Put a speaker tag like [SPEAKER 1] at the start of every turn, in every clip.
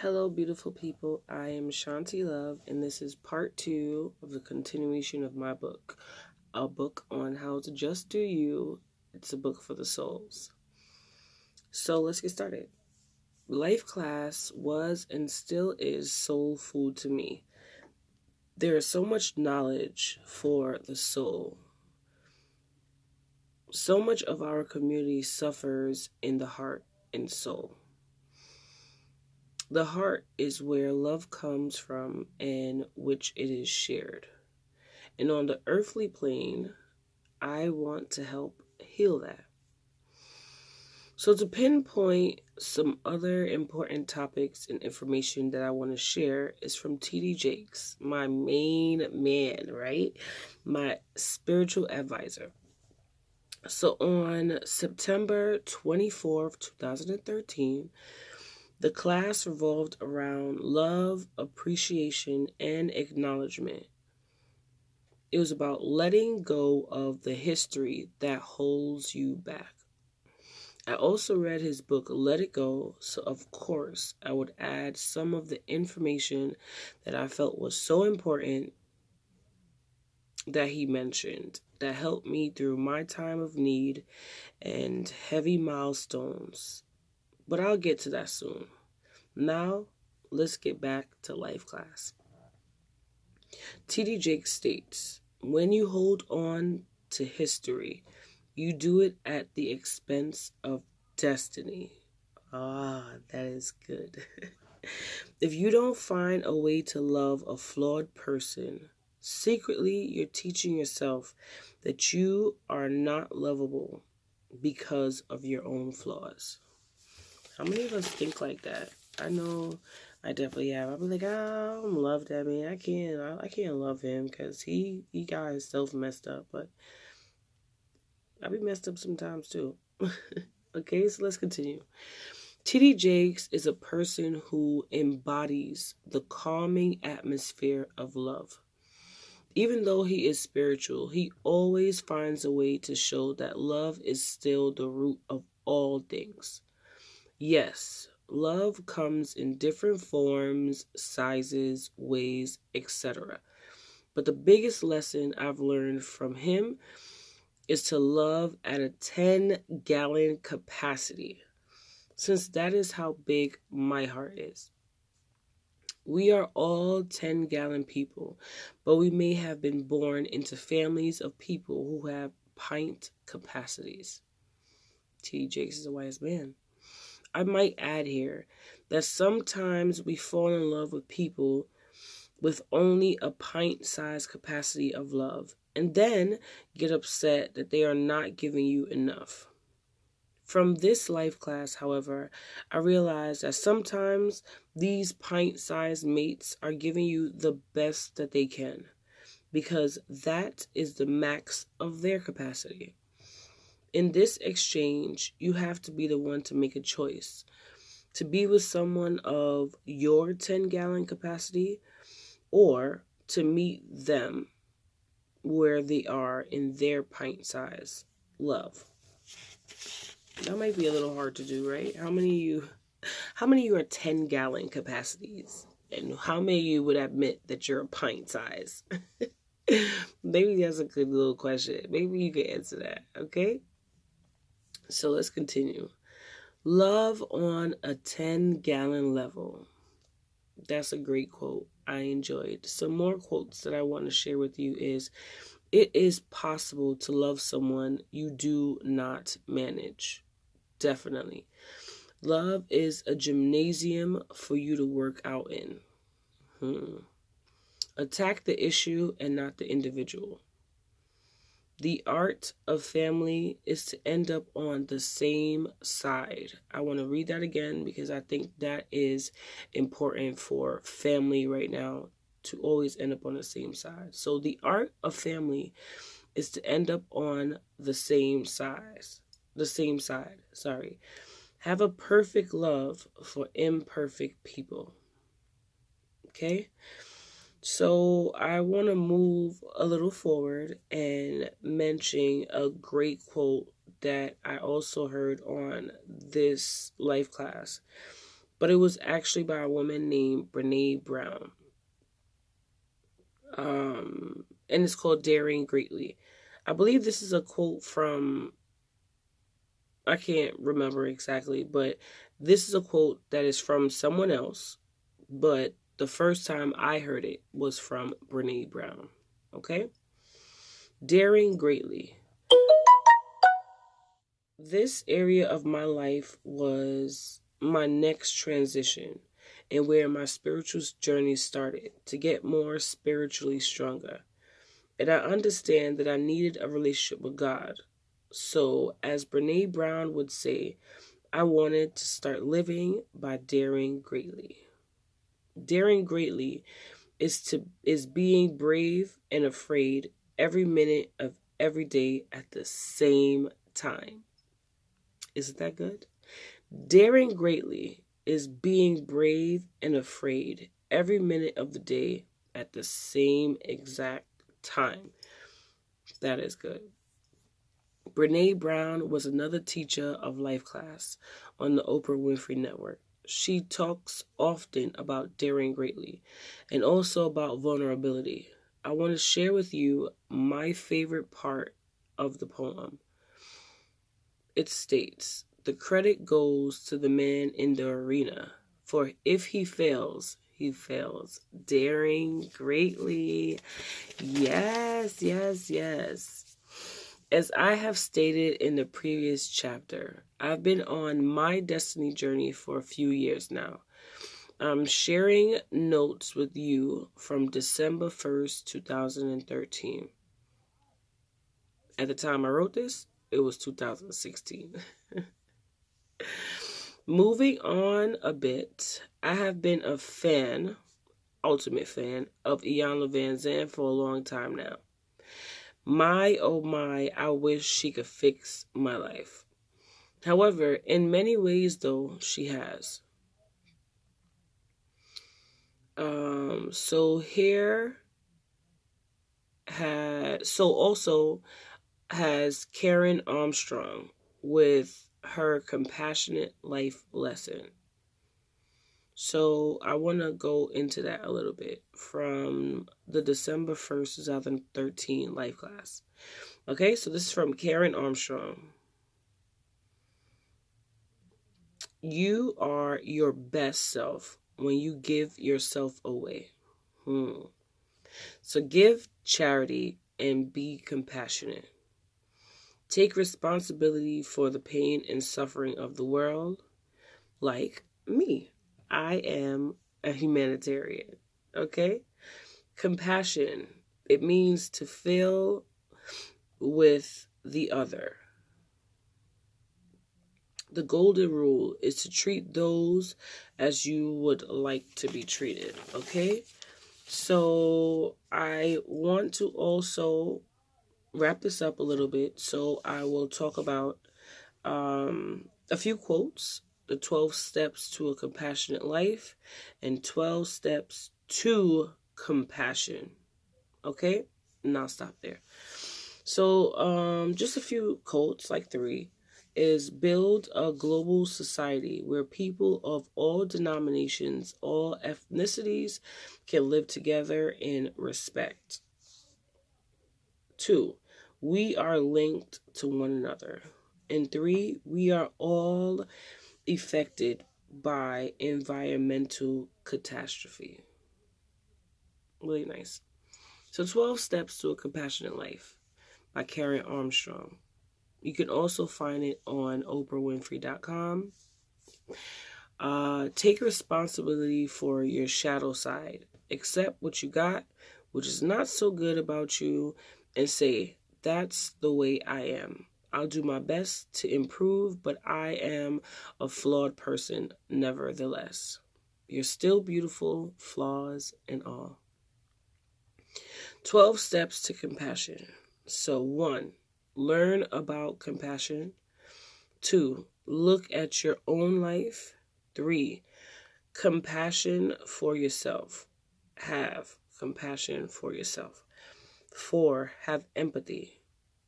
[SPEAKER 1] Hello, beautiful people. I am Shonty Luv, and this is part 2 of the continuation of my book, a book on how to just do you. It's a book for the souls. So let's get started. Life class was and still is soul food to me. There is so much knowledge for the soul. So much of our community suffers in the heart and soul. The heart is where love comes from and which it is shared. And on the earthly plane, I want to help heal that. So to pinpoint some other important topics and information that I want to share is from T.D. Jakes, my main man, right? My spiritual advisor. So on September 24th, 2013, the class revolved around love, appreciation, and acknowledgement. It was about letting go of the history that holds you back. I also read his book, Let It Go, so of course I would add some of the information that I felt was so important that he mentioned that helped me through my time of need and heavy milestones. But I'll get to that soon. Now, let's get back to life class. T.D. Jakes states, when you hold on to history, you do it at the expense of destiny. That is good. If you don't find a way to love a flawed person, secretly you're teaching yourself that you are not lovable because of your own flaws. How many of us think like that? I know I definitely have. I'll be like, I don't love that man. I can't love him because he got himself messed up. But I be messed up sometimes too. Okay, so let's continue. T.D. Jakes is a person who embodies the calming atmosphere of love. Even though he is spiritual, he always finds a way to show that love is still the root of all things. Yes, love comes in different forms, sizes, ways, etc. But the biggest lesson I've learned from him is to love at a 10-gallon capacity, since that is how big my heart is. We are all 10-gallon people, but we may have been born into families of people who have pint capacities. T.D. Jakes is a wise man. I might add here that sometimes we fall in love with people with only a pint-sized capacity of love and then get upset that they are not giving you enough. From this life class, however, I realized that sometimes these pint-sized mates are giving you the best that they can because that is the max of their capacity. In this exchange, you have to be the one to make a choice. To be with someone of your 10-gallon capacity or to meet them where they are in their pint size love. That might be a little hard to do, right? How many of you are 10-gallon capacities? And how many of you would admit that you're a pint size? Maybe that's a good little question. Maybe you can answer that, okay? So let's continue. Love on a 10-gallon level. That's a great quote. I enjoyed. Some more quotes that I want to share with you is, it is possible to love someone you do not manage. Definitely. Love is a gymnasium for you to work out in. Attack the issue and not the individual. The art of family is to end up on the same side. I want to read that again because I think that is important for family right now, to always end up on the same side. So the art of family is to end up on the same side. Have a perfect love for imperfect people. Okay? So I want to move a little forward and mention a great quote that I also heard on this life class. but it was actually by a woman named Brene Brown. And it's called Daring Greatly. I believe this is a quote from, I can't remember exactly, but this is a quote that is from someone else, but the first time I heard it was from Brene Brown. Okay? Daring Greatly. This area of my life was my next transition and where my spiritual journey started to get more spiritually stronger. And I understand that I needed a relationship with God. So, as Brene Brown would say, I wanted to start living by daring greatly. Daring greatly is being brave and afraid every minute of every day at the same time. Isn't that good? Daring greatly is being brave and afraid every minute of the day at the same exact time. That is good. Brene Brown was another teacher of life class on the Oprah Winfrey Network. She talks often about daring greatly and also about vulnerability. I want to share with you my favorite part of the poem. It states, "The credit goes to the man in the arena, for if he fails, he fails daring greatly." Yes, yes, yes. As I have stated in the previous chapter, I've been on my destiny journey for a few years now. I'm sharing notes with you from December 1st, 2013. At the time I wrote this, it was 2016. Moving on a bit, I have been a fan, ultimate fan, of Iyanla Vanzant for a long time now. My, oh my, I wish she could fix my life. However, in many ways, though, she has. Also has Karen Armstrong with her compassionate life lesson. So I want to go into that a little bit from the December 1st, 2013 life class. Okay, so this is from Karen Armstrong. You are your best self when you give yourself away. So give charity and be compassionate. Take responsibility for the pain and suffering of the world, like me. I am a humanitarian, okay? Compassion, it means to feel with the other. The golden rule is to treat those as you would like to be treated, okay? So I want to also wrap this up a little bit. So I will talk about a few quotes, the 12 steps to a compassionate life and 12 steps to compassion. Okay? And I'll stop there. So just a few quotes, like 3, is build a global society where people of all denominations, all ethnicities can live together in respect. 2, we are linked to one another. And 3, we are all affected by environmental catastrophe. Really nice. So 12 Steps to a Compassionate Life by Karen Armstrong. You can also find it on oprahwinfrey.com. Take responsibility for your shadow side. Accept what you got, which is not so good about you, and say, that's the way I am. I'll do my best to improve, but I am a flawed person nevertheless. You're still beautiful, flaws and all. 12 Steps to Compassion. So 1, learn about compassion. 2, look at your own life. 3, compassion for yourself. Have compassion for yourself. 4, have empathy.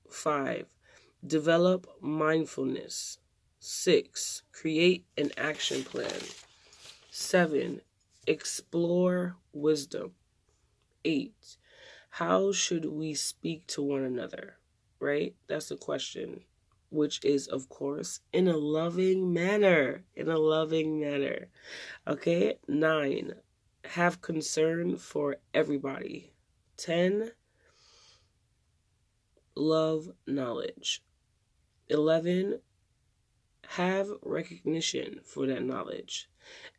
[SPEAKER 1] 5, develop mindfulness. 6, create an action plan. 7, explore wisdom. 8, how should we speak to one another? Right? That's the question, which is, of course, in a loving manner. In a loving manner. Okay? 9, have concern for everybody. 10, love knowledge. 11, have recognition for that knowledge.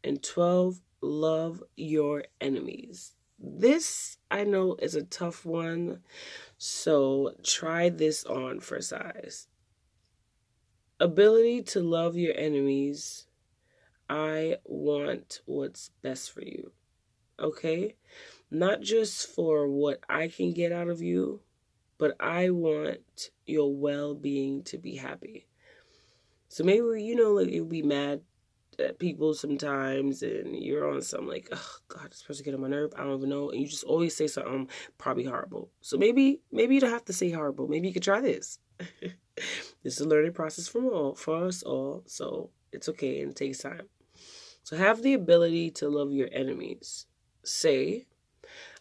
[SPEAKER 1] And 12, love your enemies. This, I know, is a tough one, so try this on for size. Ability to love your enemies. I want what's best for you. Okay? Not just for what I can get out of you, but I want your well-being to be happy. So maybe, like you'll be mad at people sometimes and you're on some like, oh God, this person get on my nerve. I don't even know. And you just always say something probably horrible. So maybe you don't have to say horrible. Maybe you could try this. This is a learning process for us all. So it's okay and it takes time. So have the ability to love your enemies. Say,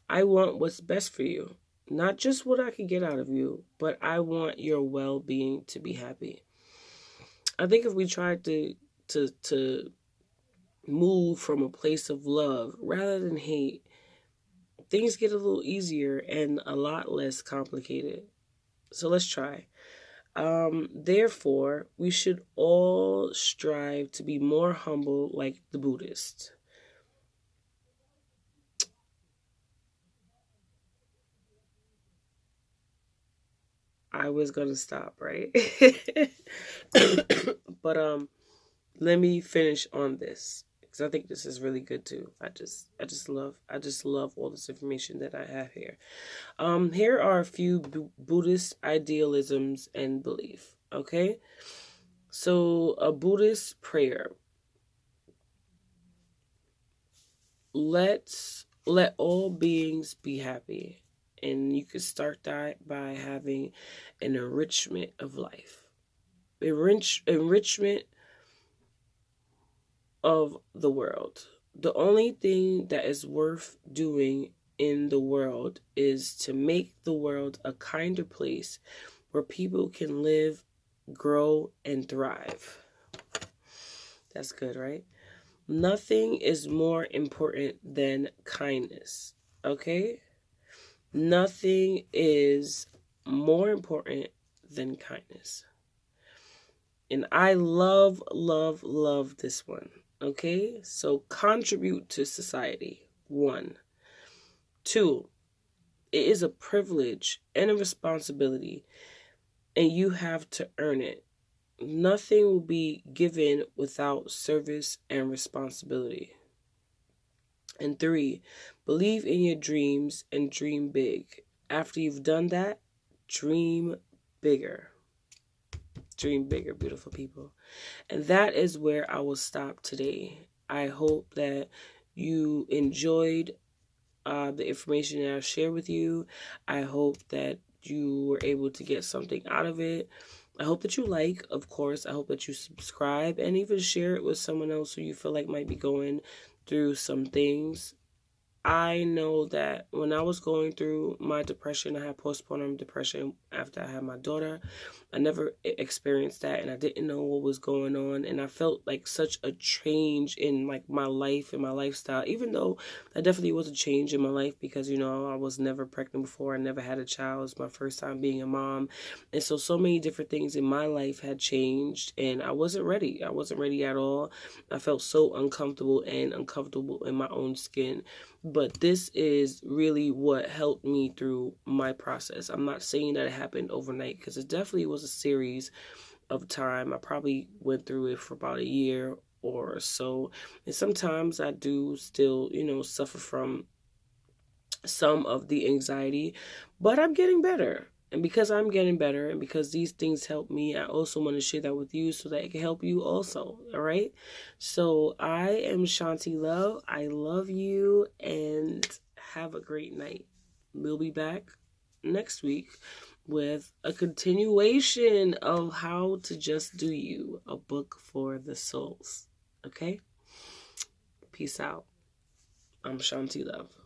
[SPEAKER 1] I want what's best for you. Not just what I can get out of you, but I want your well-being to be happy. I think if we tried to move from a place of love rather than hate, things get a little easier and a lot less complicated. So let's try. Therefore, we should all strive to be more humble like the Buddhists. I was gonna stop, right? But let me finish on this because I think this is really good too. I just love all this information that I have here. Here are a few Buddhist idealisms and belief. Okay, so a Buddhist prayer. Let all beings be happy. And you could start that by having an enrichment of life. Enrichment of the world. The only thing that is worth doing in the world is to make the world a kinder place where people can live, grow, and thrive. That's good, right? Nothing is more important than kindness. Okay? Nothing is more important than kindness. And I love this one. Okay? So contribute to society. 1. 2. It is a privilege and a responsibility, and you have to earn it. Nothing will be given without service and responsibility. And 3, believe in your dreams and dream big. After you've done that, dream bigger. Dream bigger, beautiful people. And that is where I will stop today. I hope that you enjoyed the information that I shared with you. I hope that you were able to get something out of it. I hope that you like, of course. I hope that you subscribe and even share it with someone else who you feel like might be going through some things. I know that when I was going through my depression, I had postpartum depression after I had my daughter. I never experienced that, and I didn't know what was going on, and I felt like such a change in like my life and my lifestyle, even though that definitely was a change in my life because, I was never pregnant before. I never had a child. It was my first time being a mom, and so many different things in my life had changed, and I wasn't ready. I wasn't ready at all. I felt so uncomfortable in my own skin. But this is really what helped me through my process. I'm not saying that it happened overnight because it definitely was a series of time. I probably went through it for about a year or so. And sometimes I do still, suffer from some of the anxiety, but I'm getting better. And because I'm getting better and because these things help me, I also want to share that with you so that it can help you also. All right. So I am Shonty Luv. I love you and have a great night. We'll be back next week with a continuation of How to Just Do You, a book for the souls. Okay. Peace out. I'm Shonty Luv.